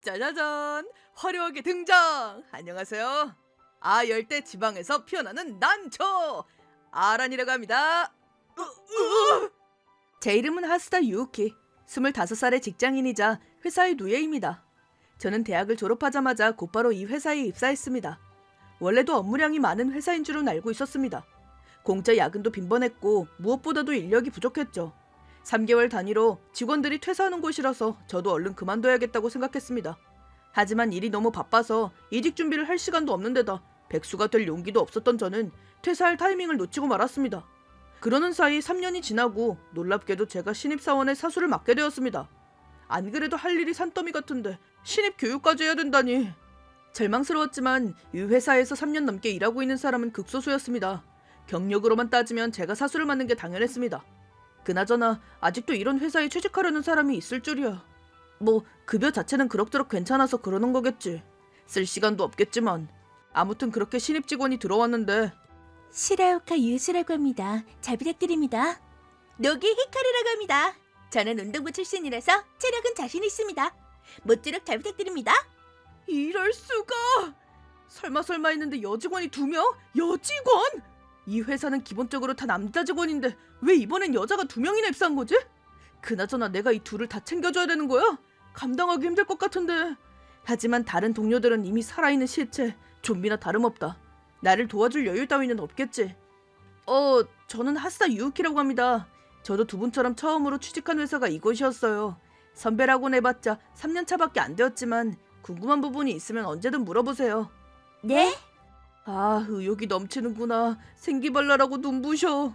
짜자잔! 화려하게 등장! 안녕하세요. 열대 지방에서 피어나는 난초! 아란이라고 합니다. 제 이름은 하스다 유우키. 25살의 직장인이자 회사의 노예입니다. 저는 대학을 졸업하자마자 곧바로 이 회사에 입사했습니다. 원래도 업무량이 많은 회사인 줄은 알고 있었습니다. 공짜 야근도 빈번했고 무엇보다도 인력이 부족했죠. 3개월 단위로 직원들이 퇴사하는 곳이라서 저도 얼른 그만둬야겠다고 생각했습니다. 하지만 일이 너무 바빠서 이직 준비를 할 시간도 없는 데다 백수가 될 용기도 없었던 저는 퇴사할 타이밍을 놓치고 말았습니다. 그러는 사이 3년이 지나고 놀랍게도 제가 신입사원의 사수를 맡게 되었습니다. 안 그래도 할 일이 산더미 같은데 신입 교육까지 해야 된다니. 절망스러웠지만 이 회사에서 3년 넘게 일하고 있는 사람은 극소수였습니다. 경력으로만 따지면 제가 사수를 맡는 게 당연했습니다. 그나저나 아직도 이런 회사에 취직하려는 사람이 있을 줄이야. 뭐 급여 자체는 그럭저럭 괜찮아서 그러는 거겠지. 쓸 시간도 없겠지만. 아무튼 그렇게 신입 직원이 들어왔는데 시라오카 유즈라고 합니다. 잘 부탁드립니다. 노기 히카루라고 합니다. 저는 운동부 출신이라서 체력은 자신 있습니다. 모쪼록 잘 부탁드립니다. 이럴 수가. 설마 했는데 여직원이 2명? 여직원? 이 회사는 기본적으로 다 남자 직원인데 왜 이번엔 여자가 2명이나 입사한 거지? 그나저나 내가 이 둘을 다 챙겨줘야 되는 거야? 감당하기 힘들 것 같은데. 하지만 다른 동료들은 이미 살아있는 시체, 좀비나 다름없다. 나를 도와줄 여유 따위는 없겠지. 저는 하스다 유우키라고 합니다. 저도 두 분처럼 처음으로 취직한 회사가 이곳이었어요. 선배라고 해봤자 3년차밖에 안 되었지만 궁금한 부분이 있으면 언제든 물어보세요. 네? 의욕이 넘치는구나. 생기발랄하고 눈부셔.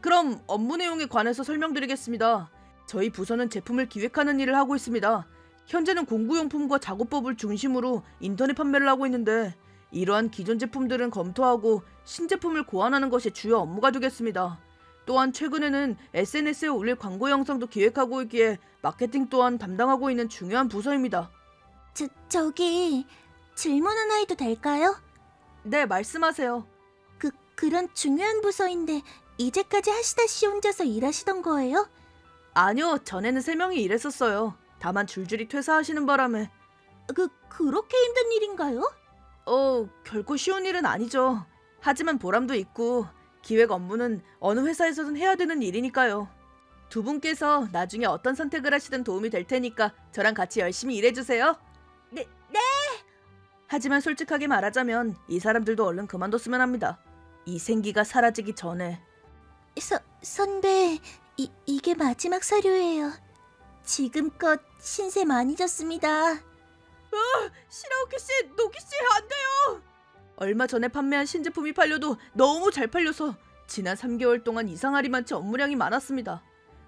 그럼 업무 내용에 관해서 설명드리겠습니다. 저희 부서는 제품을 기획하는 일을 하고 있습니다. 현재는 공구용품과 작업법을 중심으로 인터넷 판매를 하고 있는데 이러한 기존 제품들은 검토하고 신제품을 고안하는 것이 주요 업무가 되겠습니다. 또한 최근에는 SNS에 올릴 광고 영상도 기획하고 있기에 마케팅 또한 담당하고 있는 중요한 부서입니다. 저기 질문 하나 해도 될까요? 네, 말씀하세요. 그런 중요한 부서인데 이제까지 하시다 씨 혼자서 일하시던 거예요? 아니요, 전에는 3명이 일했었어요. 다만 줄줄이 퇴사하시는 바람에. 그렇게 힘든 일인가요? 결코 쉬운 일은 아니죠. 하지만 보람도 있고 기획 업무는 어느 회사에서든 해야 되는 일이니까요. 두 분께서 나중에 어떤 선택을 하시든 도움이 될 테니까 저랑 같이 열심히 일해주세요. 네. 하지만 솔직하게 말하자면 이 사람들도 얼른 그만뒀으면 합니다. 이 생기가 사라지기 전에. 선배, 이게 마지막 사료예요. 지금껏 신세 많이 졌습니다. 시라오키 씨, 노기 씨, 안 돼요. 얼마 전에 판매한 신제품이 팔려도 너무 잘 팔려서 지난 3개월 동안 이상하리만치 업무량이 많았습니다.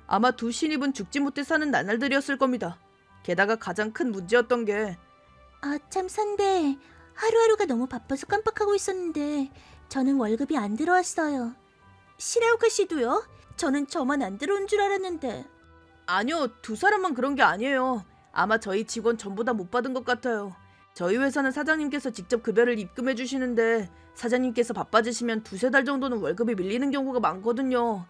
아마 두 신입은 죽지 못해 사는 나날들이었을 겁니다. 게다가 가장 큰 문제였던 게 참 선배, 하루하루가 너무 바빠서 깜빡하고 있었는데 저는 월급이 안 들어왔어요. 시라오카 씨도요? 저는 저만 안 들어온 줄 알았는데. 아니요, 두 사람만 그런 게 아니에요. 아마 저희 직원 전부 다 못 받은 것 같아요. 저희 회사는 사장님께서 직접 급여를 입금해 주시는데 사장님께서 바빠지시면 2-3달 정도는 월급이 밀리는 경우가 많거든요.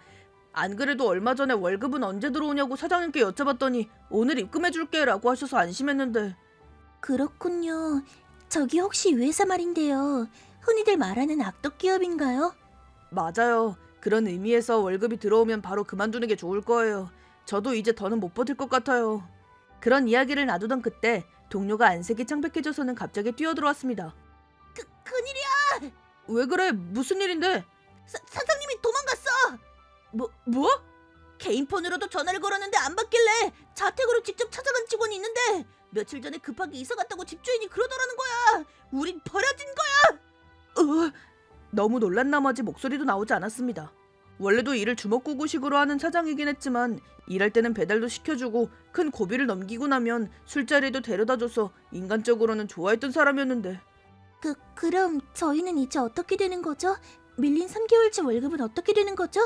안 그래도 얼마 전에 월급은 언제 들어오냐고 사장님께 여쭤봤더니 오늘 입금해 줄게 라고 하셔서 안심했는데. 그렇군요. 저기 혹시 이 회사 말인데요. 흔히들 말하는 악덕 기업인가요? 맞아요. 그런 의미에서 월급이 들어오면 바로 그만두는 게 좋을 거예요. 저도 이제 더는 못 버틸 것 같아요. 그런 이야기를 놔두던 그때 동료가 안색이 창백해져서는 갑자기 뛰어들어왔습니다. 큰일이야! 왜 그래? 무슨 일인데? 사장님이 도망갔어! 뭐? 개인 폰으로도 전화를 걸었는데 안 받길래 자택으로 직접 찾아간 직원이 있는데 며칠 전에 급하게 이사 갔다고 집주인이 그러더라는 거야. 우린 버려진 거야. 너무 놀란 나머지 목소리도 나오지 않았습니다. 원래도 일을 주먹구구식으로 하는 사장이긴 했지만 일할 때는 배달도 시켜주고 큰 고비를 넘기고 나면 술자리에도 데려다줘서 인간적으로는 좋아했던 사람이었는데. 그럼 저희는 이제 어떻게 되는 거죠? 밀린 3개월치 월급은 어떻게 되는 거죠?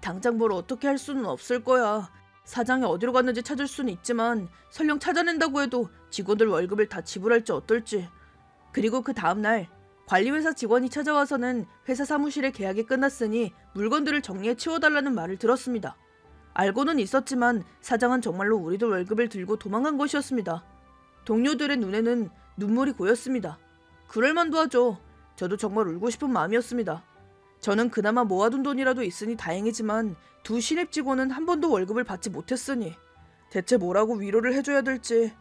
당장 뭘 어떻게 할 수는 없을 거야. 사장이 어디로 갔는지 찾을 수는 있지만 설령 찾아낸다고 해도 직원들 월급을 다 지불할지 어떨지. 그리고 그 다음날 관리회사 직원이 찾아와서는 회사 사무실의 계약이 끝났으니 물건들을 정리해 치워달라는 말을 들었습니다. 알고는 있었지만 사장은 정말로 우리들 월급을 들고 도망간 것이었습니다. 동료들의 눈에는 눈물이 고였습니다. 그럴 만도 하죠. 저도 정말 울고 싶은 마음이었습니다. 저는 그나마 모아둔 돈이라도 있으니 다행이지만 두 신입 직원은 한 번도 월급을 받지 못했으니 대체 뭐라고 위로를 해줘야 될지,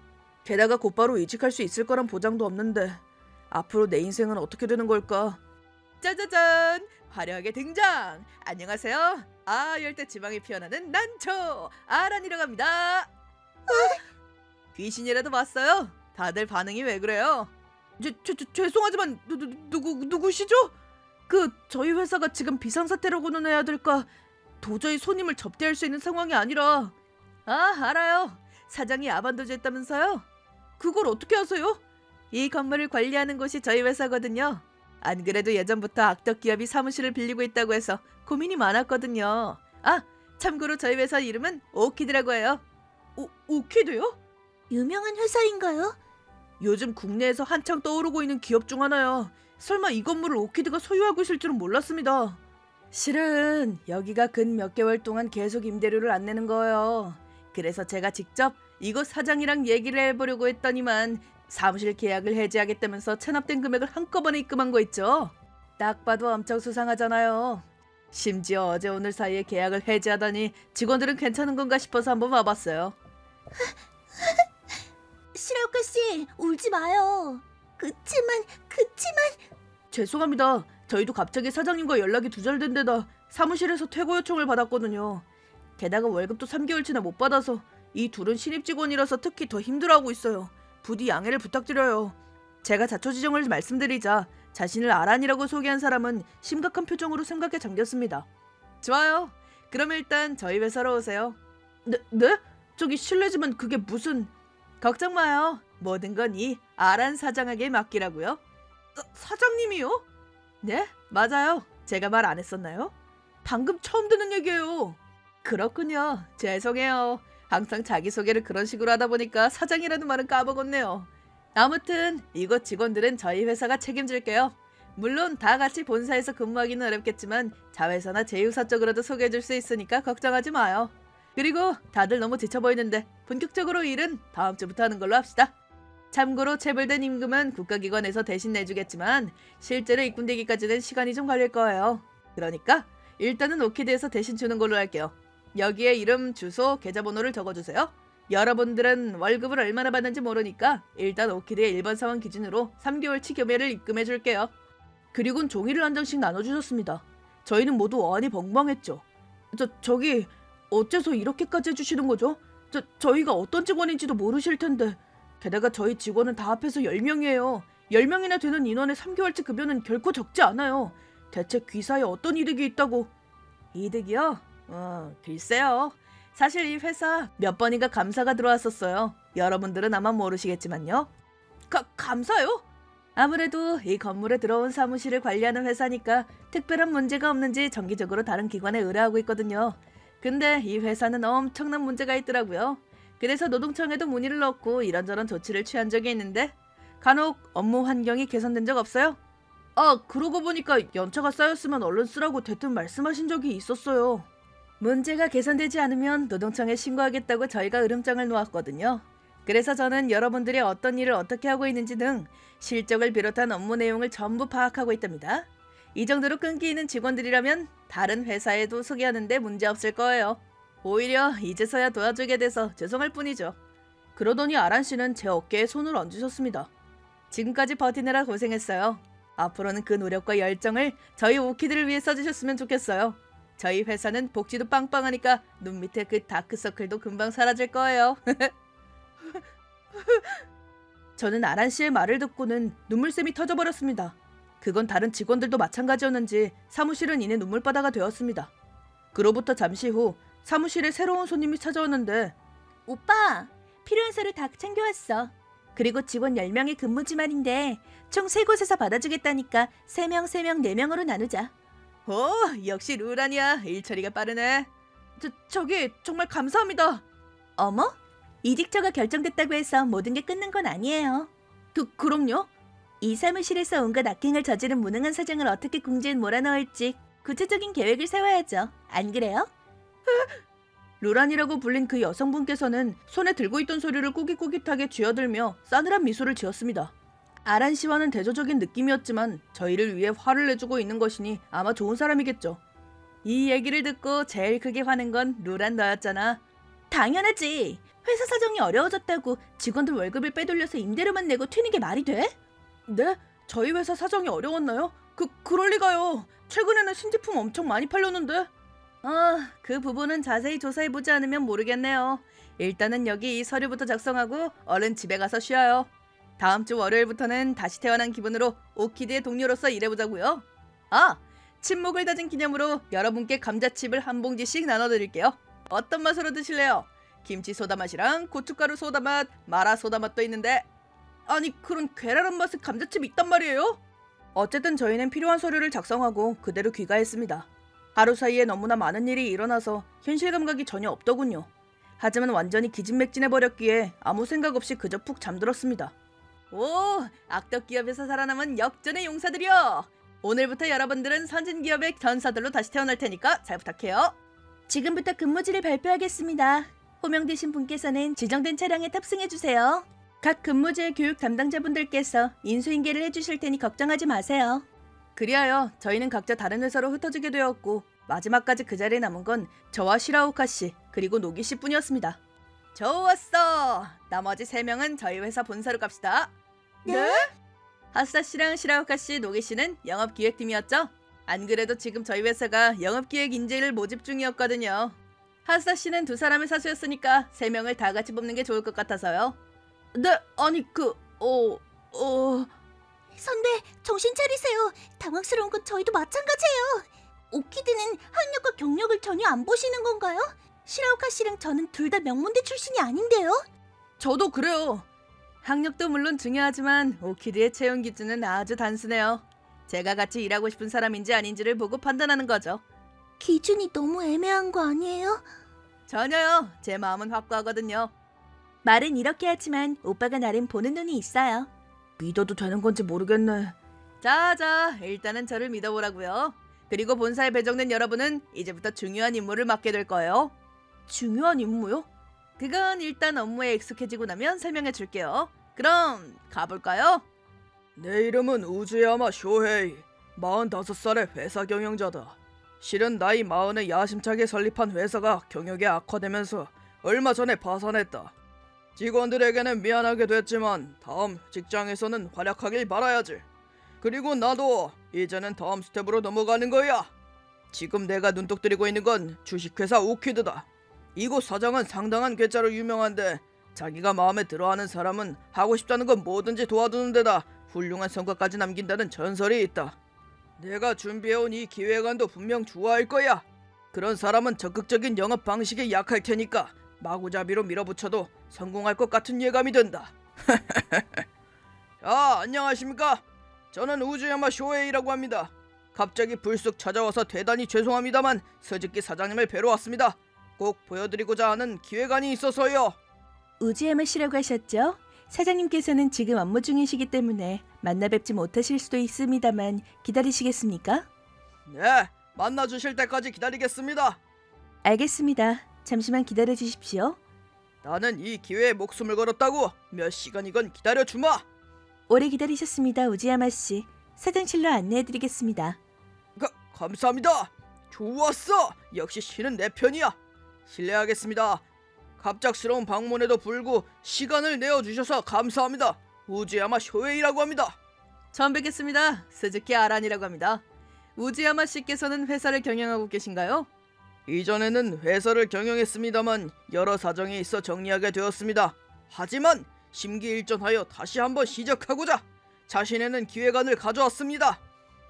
게다가 곧바로 이직할 수 있을 거란 보장도 없는데 앞으로 내 인생은 어떻게 되는 걸까? 짜자잔! 화려하게 등장! 안녕하세요. 열대 지방이 피어나는 난초 아란이라고 합니다. 귀신이라도 봤어요? 다들 반응이 왜 그래요? 죄송하지만 누구시죠? 저희 회사가 지금 비상사태라고는 해야 될까? 도저히 손님을 접대할 수 있는 상황이 아니라. 알아요. 사장이 아반도주했다면서요? 그걸 어떻게 아세요? 이 건물을 관리하는 곳이 저희 회사거든요. 안 그래도 예전부터 악덕 기업이 사무실을 빌리고 있다고 해서 고민이 많았거든요. 참고로 저희 회사 이름은 오키드라고 해요. 오키드요? 유명한 회사인가요? 요즘 국내에서 한창 떠오르고 있는 기업 중 하나야. 설마 이 건물을 오키드가 소유하고 있을 줄은 몰랐습니다. 실은 여기가 근 몇 개월 동안 계속 임대료를 안 내는 거예요. 그래서 제가 직접 이곳 사장이랑 얘기를 해보려고 했더니만 사무실 계약을 해지하겠다면서 체납된 금액을 한꺼번에 입금한 거 있죠. 딱 봐도 엄청 수상하잖아요. 심지어 어제 오늘 사이에 계약을 해지하다니 직원들은 괜찮은 건가 싶어서 한번 와봤어요. 시라오카 씨, 울지 마요. 그치만 죄송합니다. 저희도 갑자기 사장님과 연락이 두절된 데다 사무실에서 퇴고 요청을 받았거든요. 게다가 월급도 3개월치나 못 받아서 이 둘은 신입 직원이라서 특히 더 힘들어하고 있어요. 부디 양해를 부탁드려요. 제가 자초지종을 말씀드리자 자신을 아란이라고 소개한 사람은 심각한 표정으로 생각에 잠겼습니다. 좋아요. 그럼 일단 저희 회사로 오세요. 네? 저기 실례지만 그게 무슨... 걱정 마요. 모든 건 이 아란 사장에게 맡기라고요. 사장님이요? 네, 맞아요. 제가 말 안 했었나요? 방금 처음 듣는 얘기예요. 그렇군요. 죄송해요. 항상 자기소개를 그런 식으로 하다 보니까 사장이라는 말은 까먹었네요. 아무튼 이곳 직원들은 저희 회사가 책임질게요. 물론 다 같이 본사에서 근무하기는 어렵겠지만 자회사나 제휴사 쪽으로도 소개해줄 수 있으니까 걱정하지 마요. 그리고 다들 너무 지쳐 보이는데 본격적으로 일은 다음 주부터 하는 걸로 합시다. 참고로 체불된 임금은 국가기관에서 대신 내주겠지만 실제로 입금되기까지는 시간이 좀 걸릴 거예요. 그러니까 일단은 오키드에서 대신 주는 걸로 할게요. 여기에 이름, 주소, 계좌번호를 적어주세요. 여러분들은 월급을 얼마나 받는지 모르니까 일단 오키드의 일반 상황 기준으로 3개월치 금액을 입금해 줄게요. 그리고는 종이를 한 장씩 나눠주셨습니다. 저희는 모두 어안이 벙벙했죠. 저기 어째서 이렇게까지 해주시는 거죠? 저희가 어떤 직원인지도 모르실 텐데. 게다가 저희 직원은 다 합해서 10명이에요. 10명이나 되는 인원의 3개월치 급여는 결코 적지 않아요. 대체 귀사에 어떤 이득이 있다고? 이득이요? 글쎄요. 사실 이 회사 몇 번인가 감사가 들어왔었어요. 여러분들은 아마 모르시겠지만요. 감사요? 아무래도 이 건물에 들어온 사무실을 관리하는 회사니까 특별한 문제가 없는지 정기적으로 다른 기관에 의뢰하고 있거든요. 근데 이 회사는 엄청난 문제가 있더라고요. 그래서 노동청에도 문의를 넣고 이런저런 조치를 취한 적이 있는데 간혹 업무 환경이 개선된 적 없어요? 그러고 보니까 연차가 쌓였으면 얼른 쓰라고 대뜸 말씀하신 적이 있었어요. 문제가 개선되지 않으면 노동청에 신고하겠다고 저희가 으름장을 놓았거든요. 그래서 저는 여러분들이 어떤 일을 어떻게 하고 있는지 등 실적을 비롯한 업무 내용을 전부 파악하고 있답니다. 이 정도로 끈기 있는 직원들이라면 다른 회사에도 소개하는데 문제 없을 거예요. 오히려 이제서야 도와주게 돼서 죄송할 뿐이죠. 그러더니 아란 씨는 제 어깨에 손을 얹으셨습니다. 지금까지 버티느라 고생했어요. 앞으로는 그 노력과 열정을 저희 오키드를 위해 써주셨으면 좋겠어요. 저희 회사는 복지도 빵빵하니까 눈 밑에 그 다크서클도 금방 사라질 거예요. 저는 아란 씨의 말을 듣고는 눈물샘이 터져버렸습니다. 그건 다른 직원들도 마찬가지였는지 사무실은 이내 눈물바다가 되었습니다. 그로부터 잠시 후 사무실에 새로운 손님이 찾아왔는데 오빠, 필요한 서류 다 챙겨왔어. 그리고 직원 10명의 근무지만인데 총 3곳에서 받아주겠다니까 3명, 4명으로 나누자. 역시 루란이야. 일 처리가 빠르네. 저기 정말 감사합니다. 어머? 이직처가 결정됐다고 해서 모든 게 끝난 건 아니에요. 그럼요? 이 사무실에서 온갖 악행을 저지른 무능한 사장을 어떻게 궁지에 몰아넣을지 구체적인 계획을 세워야죠. 안 그래요? 루란이라고 불린 그 여성분께서는 손에 들고 있던 서류를 꾸깃꾸깃하게 쥐어들며 싸늘한 미소를 지었습니다. 아란 씨와는 대조적인 느낌이었지만 저희를 위해 화를 내주고 있는 것이니 아마 좋은 사람이겠죠. 이 얘기를 듣고 제일 크게 화낸 건 루란 너였잖아. 당연하지. 회사 사정이 어려워졌다고 직원들 월급을 빼돌려서 임대료만 내고 튀는 게 말이 돼? 네? 저희 회사 사정이 어려웠나요? 그럴 리가요. 최근에는 신제품 엄청 많이 팔렸는데. 그 부분은 자세히 조사해보지 않으면 모르겠네요. 일단은 여기 이 서류부터 작성하고 얼른 집에 가서 쉬어요. 다음 주 월요일부터는 다시 태어난 기분으로 오키드의 동료로서 일해보자고요. 친목을 다진 기념으로 여러분께 감자칩을 한 봉지씩 나눠드릴게요. 어떤 맛으로 드실래요? 김치 소다 맛이랑 고춧가루 소다 맛, 마라 소다 맛도 있는데. 아니, 그런 괴랄한 맛의 감자칩이 있단 말이에요? 어쨌든 저희는 필요한 서류를 작성하고 그대로 귀가했습니다. 하루 사이에 너무나 많은 일이 일어나서 현실 감각이 전혀 없더군요. 하지만 완전히 기진맥진해버렸기에 아무 생각 없이 그저 푹 잠들었습니다. 오, 악덕 기업에서 살아남은 역전의 용사들이여! 오늘부터 여러분들은 선진 기업의 전사들로 다시 태어날 테니까 잘 부탁해요. 지금부터 근무지를 발표하겠습니다. 호명되신 분께서는 지정된 차량에 탑승해주세요. 각 근무지의 교육 담당자분들께서 인수인계를 해주실 테니 걱정하지 마세요. 그리하여 저희는 각자 다른 회사로 흩어지게 되었고 마지막까지 그 자리에 남은 건 저와 시라오카 씨 그리고 노기 씨 뿐이었습니다. 좋았어. 나머지 3명은 저희 회사 본사로 갑시다. 네? 하스타 씨랑 시라오카 씨, 노기 씨는 영업기획팀이었죠? 안 그래도 지금 저희 회사가 영업기획 인재를 모집 중이었거든요. 하스타 씨는 2사람의 사수였으니까 3명을 다 같이 뽑는 게 좋을 것 같아서요. 네, 아니 선배, 정신 차리세요. 당황스러운 건 저희도 마찬가지예요. 오키드는 학력과 경력을 전혀 안 보시는 건가요? 시라오카 씨랑 저는 둘 다 명문대 출신이 아닌데요? 저도 그래요. 학력도 물론 중요하지만 오키드의 채용 기준은 아주 단순해요. 제가 같이 일하고 싶은 사람인지 아닌지를 보고 판단하는 거죠. 기준이 너무 애매한 거 아니에요? 전혀요. 제 마음은 확고하거든요. 말은 이렇게 하지만 오빠가 나름 보는 눈이 있어요. 믿어도 되는 건지 모르겠네. 자, 일단은 저를 믿어보라고요. 그리고 본사에 배정된 여러분은 이제부터 중요한 임무를 맡게 될 거예요. 중요한 임무요? 그건 일단 업무에 익숙해지고 나면 설명해 줄게요. 그럼 가볼까요? 내 이름은 우즈야마 쇼헤이. 45살의 회사 경영자다. 실은 나이 40에 야심차게 설립한 회사가 경영에 악화되면서 얼마 전에 파산했다. 직원들에게는 미안하게 됐지만 다음 직장에서는 활약하길 바라야지. 그리고 나도 이제는 다음 스텝으로 넘어가는 거야. 지금 내가 눈독 들이고 있는 건 주식회사 오키드다. 이곳 사장은 상당한 괴짜로 유명한데 자기가 마음에 들어하는 사람은 하고 싶다는 건 뭐든지 도와주는 데다 훌륭한 성과까지 남긴다는 전설이 있다. 내가 준비해온 이 기획안도 분명 좋아할 거야. 그런 사람은 적극적인 영업 방식에 약할 테니까 마구잡이로 밀어붙여도 성공할 것 같은 예감이 든다. 자, 안녕하십니까? 저는 우즈야마 쇼헤이라고 합니다. 갑자기 불쑥 찾아와서 대단히 죄송합니다만 서직기 사장님을 뵈러 왔습니다. 꼭 보여드리고자 하는 기획안이 있어서요. 우즈야마 씨라고 하셨죠? 사장님께서는 지금 업무 중이시기 때문에 만나 뵙지 못하실 수도 있습니다만 기다리시겠습니까? 네, 만나주실 때까지 기다리겠습니다. 알겠습니다. 잠시만 기다려 주십시오. 나는 이 기회에 목숨을 걸었다고. 몇 시간이건 기다려주마. 오래 기다리셨습니다, 우즈야마 씨. 사장실로 안내해드리겠습니다. 감사합니다. 좋았어. 역시 신은 내 편이야. 실례하겠습니다. 갑작스러운 방문에도 불구 시간을 내어주셔서 감사합니다. 우즈야마 쇼헤이라고 합니다. 처음 뵙겠습니다. 스즈키 아란이라고 합니다. 우즈야마 씨께서는 회사를 경영하고 계신가요? 이전에는 회사를 경영했습니다만 여러 사정이 있어 정리하게 되었습니다. 하지만 심기일전하여 다시 한번 시작하고자 자신에는 기획안을 가져왔습니다.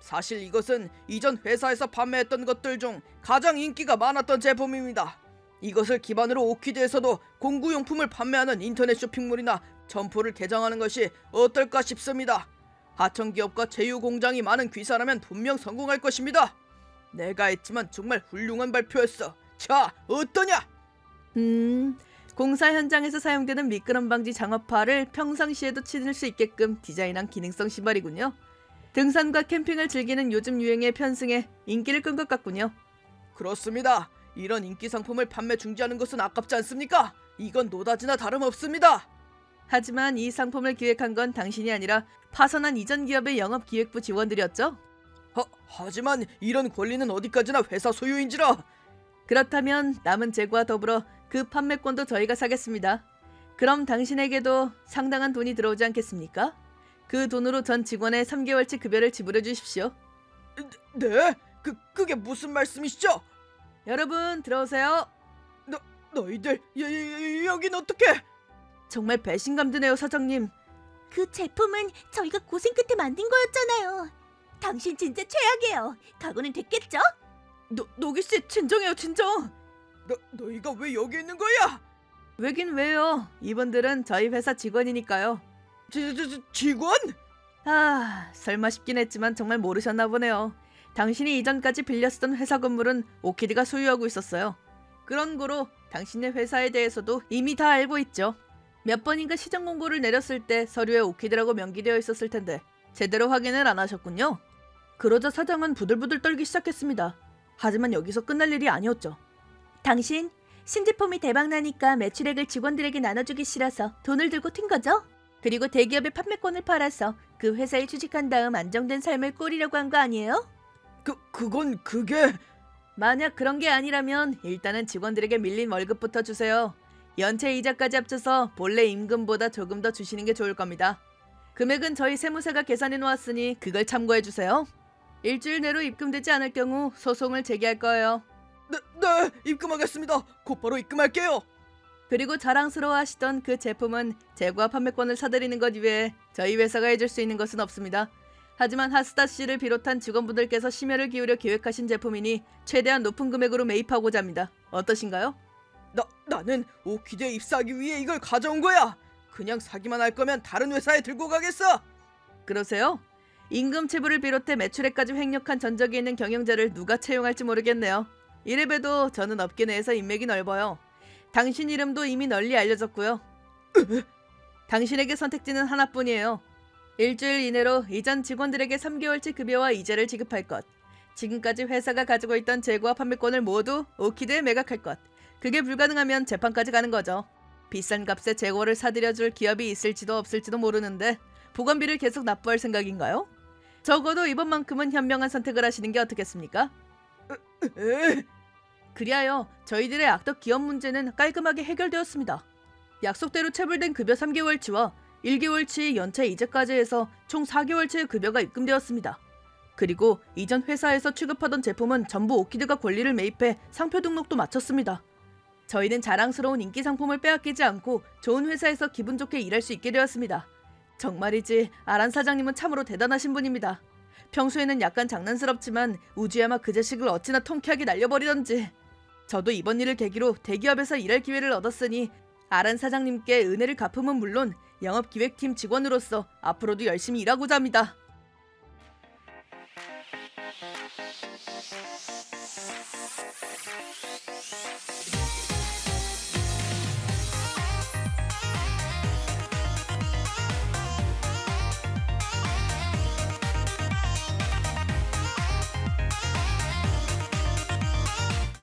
사실 이것은 이전 회사에서 판매했던 것들 중 가장 인기가 많았던 제품입니다. 이것을 기반으로 오키드에서도 공구용품을 판매하는 인터넷 쇼핑몰이나 점포를 개장하는 것이 어떨까 싶습니다. 하청기업과 제휴공장이 많은 귀사라면 분명 성공할 것입니다. 내가 했지만 정말 훌륭한 발표였어. 자, 어떠냐? 공사 현장에서 사용되는 미끄럼 방지 장어파를 평상시에도 신을 수 있게끔 디자인한 기능성 신발이군요. 등산과 캠핑을 즐기는 요즘 유행에 편승해 인기를 끈 것 같군요. 그렇습니다. 이런 인기 상품을 판매 중지하는 것은 아깝지 않습니까? 이건 노다지나 다름없습니다. 하지만 이 상품을 기획한 건 당신이 아니라 파산한 이전 기업의 영업기획부 직원들이었죠? 하지만 이런 권리는 어디까지나 회사 소유인지라. 그렇다면 남은 재고와 더불어 그 판매권도 저희가 사겠습니다. 그럼 당신에게도 상당한 돈이 들어오지 않겠습니까? 그 돈으로 전 직원의 3개월치 급여를 지불해 주십시오. 네? 그게 무슨 말씀이시죠? 여러분 들어오세요. 너희들 여긴 어떻게? 정말 배신감 드네요, 사장님. 그 제품은 저희가 고생 끝에 만든 거였잖아요. 당신 진짜 최악이에요. 각오는 됐겠죠? 노기씨 진정해요, 진정. 너희가 왜 여기 있는 거야? 왜긴 왜요. 이분들은 저희 회사 직원이니까요. 직원? 설마 싶긴 했지만 정말 모르셨나 보네요. 당신이 이전까지 빌려 쓰던 회사 건물은 오키드가 소유하고 있었어요. 그런 거로 당신의 회사에 대해서도 이미 다 알고 있죠. 몇 번인가 시정 공고를 내렸을 때 서류에 오키드라고 명기되어 있었을 텐데 제대로 확인을 안 하셨군요. 그러자 사장은 부들부들 떨기 시작했습니다. 하지만 여기서 끝날 일이 아니었죠. 당신 신제품이 대박나니까 매출액을 직원들에게 나눠주기 싫어서 돈을 들고 튄 거죠? 그리고 대기업의 판매권을 팔아서 그 회사에 취직한 다음 안정된 삶을 꾸리려고 한 거 아니에요? 그게... 만약 그런 게 아니라면 일단은 직원들에게 밀린 월급부터 주세요. 연체 이자까지 합쳐서 본래 임금보다 조금 더 주시는 게 좋을 겁니다. 금액은 저희 세무사가 계산해 놓았으니 그걸 참고해 주세요. 일주일 내로 입금되지 않을 경우 소송을 제기할 거예요. 네, 입금하겠습니다. 곧바로 입금할게요. 그리고 자랑스러워하시던 그 제품은 재고와 판매권을 사들이는 것 이외에 저희 회사가 해줄 수 있는 것은 없습니다. 하지만 하스다 씨를 비롯한 직원분들께서 심혈을 기울여 기획하신 제품이니 최대한 높은 금액으로 매입하고자 합니다. 어떠신가요? 나는 오키드에 입사하기 위해 이걸 가져온 거야. 그냥 사기만 할 거면 다른 회사에 들고 가겠어. 그러세요? 임금 체불을 비롯해 매출액까지 횡령한 전적이 있는 경영자를 누가 채용할지 모르겠네요. 이래봬도 저는 업계 내에서 인맥이 넓어요. 당신 이름도 이미 널리 알려졌고요. 당신에게 선택지는 하나뿐이에요. 일주일 이내로 이전 직원들에게 3개월치 급여와 이자를 지급할 것. 지금까지 회사가 가지고 있던 재고와 판매권을 모두 오키드에 매각할 것. 그게 불가능하면 재판까지 가는 거죠. 비싼 값에 재고를 사들여줄 기업이 있을지도 없을지도 모르는데 보관비를 계속 납부할 생각인가요? 적어도 이번만큼은 현명한 선택을 하시는 게 어떻겠습니까? 그리하여 저희들의 악덕 기업 문제는 깔끔하게 해결되었습니다. 약속대로 체불된 급여 3개월치와 1개월치 연체 이자까지 해서 총 4개월치의 급여가 입금되었습니다. 그리고 이전 회사에서 취급하던 제품은 전부 오키드가 권리를 매입해 상표 등록도 마쳤습니다. 저희는 자랑스러운 인기 상품을 빼앗기지 않고 좋은 회사에서 기분 좋게 일할 수 있게 되었습니다. 정말이지 아란 사장님은 참으로 대단하신 분입니다. 평소에는 약간 장난스럽지만 우주야마 그 자식을 어찌나 통쾌하게 날려버리던지. 저도 이번 일을 계기로 대기업에서 일할 기회를 얻었으니 아란 사장님께 은혜를 갚음은 물론 영업기획팀 직원으로서 앞으로도 열심히 일하고자 합니다.